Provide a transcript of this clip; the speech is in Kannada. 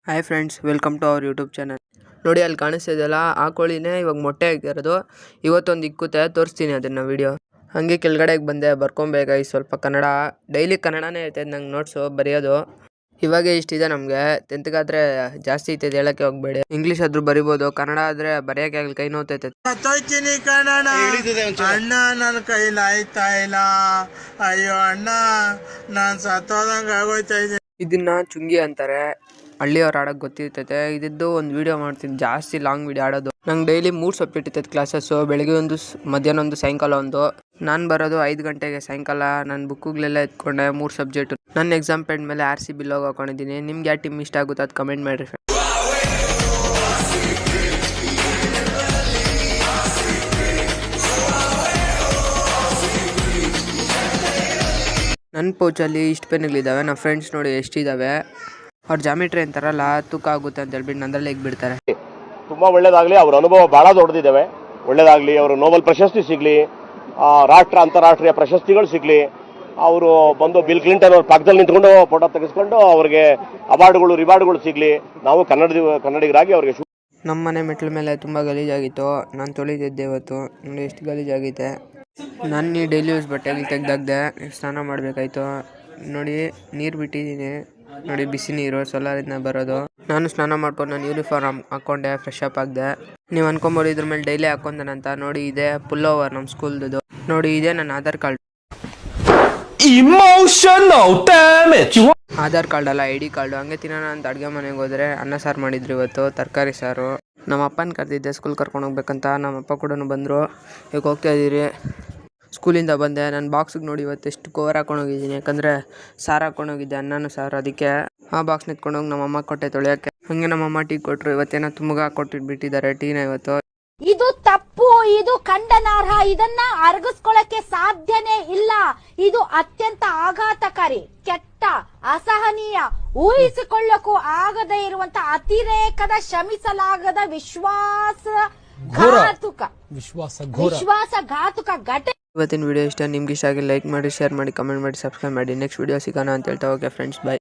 Hi friends, welcome to our YouTube channel. ನೋಡಿ, ಅಲ್ಲಿ ಕಾಣಿಸ್ತಿದೆಯಲ್ಲ, ಆ ಕೋಳಿನೇ ಇವಾಗ ಮೊಟ್ಟೆ ಹಾಕಿರೋದು. ಇವತ್ತೊಂದು ಇಕ್ಕುತ್ತೆ, ತೋರಿಸ್ತೀನಿ ಅದನ್ನು ವಿಡಿಯೋ. ಹಾಗೆ ಕೆಳಗಡೆಗೆ ಬಂದೆ, ಬರ್ಕೊಬೇಕಾಗಿ ಸ್ವಲ್ಪ ಕನ್ನಡ. ಡೈಲಿ ಕನ್ನಡನೇ ಇರ್ತೈತೆ ನಂಗೆ ನೋಟ್ಸು ಬರೆಯೋದು. ಇವಾಗೇ ಇಷ್ಟಿದೆ ನಮಗೆ, 10ಗಾದರೆ ಜಾಸ್ತಿ ಇರ್ತೈತೆ, ಹೇಳೋಕ್ಕೆ ಹೋಗಬೇಡಿ. ಇಂಗ್ಲೀಷ್ ಆದರೂ ಬರಿಬೋದು, ಕನ್ನಡ ಆದರೆ ಬರೆಯೋಕ್ಕೆ ಆಗಲಿ, ಕೈ ನೋತೈತೆ. ಅಣ್ಣ ನನ್ನ ಕೈಲಿ ಆಯ್ತಾ ಇಲ್ಲ, ಅಯ್ಯೋ ಅಣ್ಣ ನಾನು ಸತ್ತೋದಂಗೆ ಆಗೋಯ್ತಾ ಇದೆ. ಇದನ್ನ ಚುಂಗಿ ಅಂತಾರೆ, ಹಳ್ಳಿಯವ್ರು ಆಡೋಕ್ಕೆ ಗೊತ್ತಿರ್ತೈತೆ. ಇದಿದ್ದು ಒಂದು ವೀಡಿಯೋ ಮಾಡ್ತೀನಿ, ಜಾಸ್ತಿ ಲಾಂಗ್ ವೀಡಿಯೋ ಆಡೋದು. ನಂಗೆ ಡೈಲಿ 3 ಸಬ್ಜೆಕ್ಟ್ ಇರ್ತೈತೆ ಕ್ಲಾಸಸ್ಸು. ಬೆಳಗ್ಗೆ ಒಂದು, ಮಧ್ಯಾಹ್ನ ಒಂದು, ಸಾಯಂಕಾಲ ಒಂದು. ನಾನು ಬರೋದು 5 ಗಂಟೆಗೆ ಸಾಯಂಕಾಲ. ನನ್ನ ಬುಕ್ಕುಗಳೆಲ್ಲ ಎತ್ಕೊಂಡೆ, 3 ಸಬ್ಜೆಕ್ಟು. ನನ್ನ ಎಕ್ಸಾಮ್ ಪೆಂಡ್ ಮೇಲೆ RCB ಲೋಗೋ ಹಾಕೊಂಡಿದ್ದೀನಿ. ನಿಮ್ಗೆ ಯಾವ ಟೀಮ್ ಇಷ್ಟ ಆಗುತ್ತೋ ಅದು ಕಮೆಂಟ್ ಮಾಡಿರಿ. ನನ್ನ ಪೌಚಲ್ಲಿ ಇಷ್ಟು ಪೆನ್ಗಳಿದ್ದಾವೆ. ನಮ್ಮ ಫ್ರೆಂಡ್ಸ್ ನೋಡಿ ಎಷ್ಟಿದ್ದಾವೆ. ಅವ್ರು ಜಾಮಿಟ್ರಿ ಅಂತಾರಲ್ಲ, ತೂಕ ಆಗುತ್ತೆ ಅಂತ ಹೇಳ್ಬಿಟ್ಟು ನಂದ್ರಲ್ಲಿ ಬಿಡ್ತಾರೆ. ತುಂಬ ಒಳ್ಳೇದಾಗಲಿ, ಅವ್ರ ಅನುಭವ ಭಾಳ ದೊಡ್ಡದಿದ್ದಾವೆ. ಒಳ್ಳೇದಾಗಲಿ, ಅವರು ನೋಬೆಲ್ ಪ್ರಶಸ್ತಿ ಸಿಗಲಿ, ಅಂತಾರಾಷ್ಟ್ರೀಯ ಪ್ರಶಸ್ತಿಗಳು ಸಿಗಲಿ. ಅವರು ಬಂದು ಬಿಲ್ ಕ್ಲಿಂಟನ್ ಅವ್ರ ಪಕ್ಕದಲ್ಲಿ ನಿಂತ್ಕೊಂಡು ಫೋಟೋ ತೆಗೆಸ್ಕೊಂಡು ಅವ್ರಿಗೆ ಅವಾರ್ಡ್ಗಳು ರಿವಾರ್ಡ್ಗಳು ಸಿಗಲಿ. ನಾವು ಕನ್ನಡಿಗರಾಗಿ ಅವ್ರಿಗೆ ನಮ್ಮ ಮನೆ ಮೆಟ್ಲ ಮೇಲೆ ತುಂಬ ಗಲೀಜಾಗಿತ್ತು, ನಾನು ತೊಳಿತಿದ್ದೆ ಇವತ್ತು. ನೋಡಿ ಎಷ್ಟು ಗಲೀಜಾಗಿದೆ. ನಾನು ಡೈಲಿ ಯೂಸ್ ಬಟ್ಟೆಗೆ ತೆಗ್ದಾಗ್ದೆ, ಸ್ನಾನ ಮಾಡಬೇಕಾಯ್ತು. ನೋಡಿ ನೀರು ಬಿಟ್ಟಿದ್ದೀನಿ, ನೋಡಿ ಬಿಸಿ ನೀರು ಸೋಲಾರಿಂದ ಬರೋದು. ನಾನು ಸ್ನಾನ ಮಾಡ್ಕೊಂಡು ನಾನು ಯೂನಿಫಾರ್ಮ್ ಹಾಕ್ಕೊಂಡೆ, ಫ್ರೆಶ್ ಅಪ್ ಆಗಿದೆ. ನೀವು ಅನ್ಕೊಂಬೋದು ಇದ್ರ ಮೇಲೆ ಡೈಲಿ ಹಾಕ್ಕೊಂತಾನಂತ. ನೋಡಿ ಇದೆ ಪುಲ್ ಓವರ್ ನಮ್ಮ ಸ್ಕೂಲ್ದು. ನೋಡಿ ಇದೆ ನನ್ನ ಆಧಾರ್ ಕಾರ್ಡ್. ಆಧಾರ್ ಕಾರ್ಡ್ ಅಲ್ಲ, ID ಕಾರ್ಡು. ಹಂಗೆ ತಿನ್ನೋಣ ಅಂತ ಅಡುಗೆ ಮನೆಗೆ ಹೋದರೆ ಅನ್ನ ಸಾರು ಮಾಡಿದ್ರು ಇವತ್ತು, ತರಕಾರಿ ಸಾರು. ನಮ್ಮ ಅಪ್ಪನ ಕರೆದಿದ್ದೆ ಸ್ಕೂಲ್ ಕರ್ಕೊಂಡು ಹೋಗ್ಬೇಕಂತ. ನಮ್ಮ ಅಪ್ಪ ಕೂಡ ಬಂದರು. ಈಗ ಹೋಗ್ತಾ ಇದ್ದೀರಿ. ಸ್ಕೂಲಿಂದ ಬಂದೆ. ನನ್ನ ಬಾಕ್ಸಿಗೆ ನೋಡಿ ಇವತ್ತು ಎಷ್ಟು ಕವರ್ ಹಾಕೊಂಡು ಹೋಗಿದ್ದೀನಿ, ಯಾಕಂದರೆ ಸಾರು ಹಾಕೊಂಡು ಹೋಗಿದ್ದೆ, ಅನ್ನನೂ ಸಾರು. ಅದಕ್ಕೆ ಆ ಬಾಕ್ಸ್ನ ಎತ್ಕೊಂಡೋಗಿ ನಮ್ಮಮ್ಮ ಕೊಟ್ಟೆ ತೊಳೆಯೋಕ್ಕೆ. ಹಾಗೆ ನಮ್ಮಮ್ಮ ಟೀ ಕೊಟ್ಟರು. ಇವತ್ತೇನೋ ತುಮ್ಗ ಕೊಟ್ಟಿಟ್ಬಿಟ್ಟಿದ್ದಾರೆ ಟೀನ ಇವತ್ತು. ಇದು ತಪ್ಪು, ಇದು ಖಂಡನಾರ್ಹ. ಇದನ್ನ ಅರಗಿಸ್ಕೊಳ್ಳಕ್ಕೆ ಸಾಧ್ಯನೇ ಇಲ್ಲ. ಇದು ಅತ್ಯಂತ ಆಘಾತಕಾರಿ, ಕೆಟ್ಟ, ಅಸಹನೀಯ, ಊಹಿಸಿಕೊಳ್ಳಕ್ಕೂ ಆಗದೇ ಇರುವಂತ ಅತಿರೇಕದ, ಶ್ರಮಿಸಲಾಗದ ವಿಶ್ವಾಸಘಾತುಕ ಘಟನೆ. ಇವತ್ತಿನ ವಿಡಿಯೋ ಇಷ್ಟ ನಿಮ್ಗೆ ಇಷ್ಟ ಆಗಿ ಲೈಕ್ ಮಾಡಿ, ಶೇರ್ ಮಾಡಿ, ಕಮೆಂಟ್ ಮಾಡಿ, ಸಬ್ಸ್ಕ್ರೈಬ್ ಮಾಡಿ. ನೆಕ್ಸ್ಟ್ ವಿಡಿಯೋ ಸಿಗೋಣ ಅಂತ ಹೇಳ್ತಾ ಓಕೆ ಫ್ರೆಂಡ್ಸ್, ಬಾಯ್.